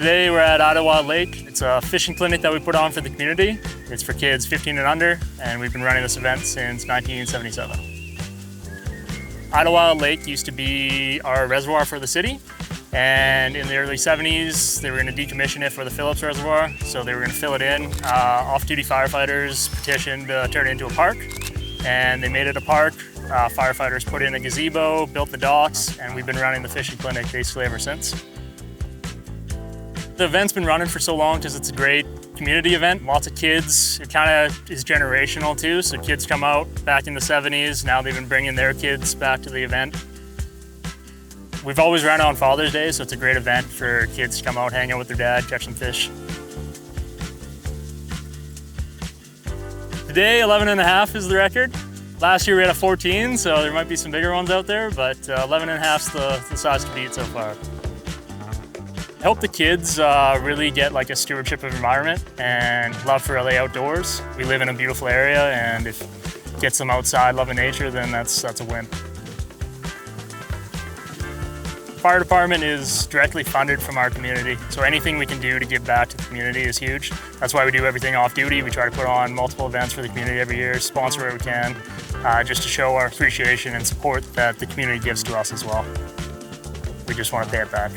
Today we're at Ottawa Lake. It's a fishing clinic that we put on for the community. It's for kids 15 and under, and we've been running this event since 1977. Ottawa Lake used to be our reservoir for the city, and in the early 70s they were going to decommission it for the Phillips Reservoir, so they were going to fill it in. Off-duty firefighters petitioned to turn it into a park, and they made it a park. Firefighters put in a gazebo, built the docks, and we've been running the fishing clinic basically ever since. The event's been running for so long because it's a great community event. Lots of kids. It kind of is generational too, so kids come out back in the 70s. Now they've been bringing their kids back to the event. We've always run it on Father's Day, so it's a great event for kids to come out, hang out with their dad, catch some fish. Today, 11.5 is the record. Last year we had a 14, so there might be some bigger ones out there, but 11.5 is the size to beat so far. I hope the kids really get like a stewardship of environment and love for LA outdoors. We live in a beautiful area, and if it gets them outside loving nature, then that's a win. Fire department is directly funded from our community, so anything we can do to give back to the community is huge. That's why we do everything off duty. We try to put on multiple events for the community every year, sponsor where we can, just to show our appreciation and support that the community gives to us as well. We just want to pay it back.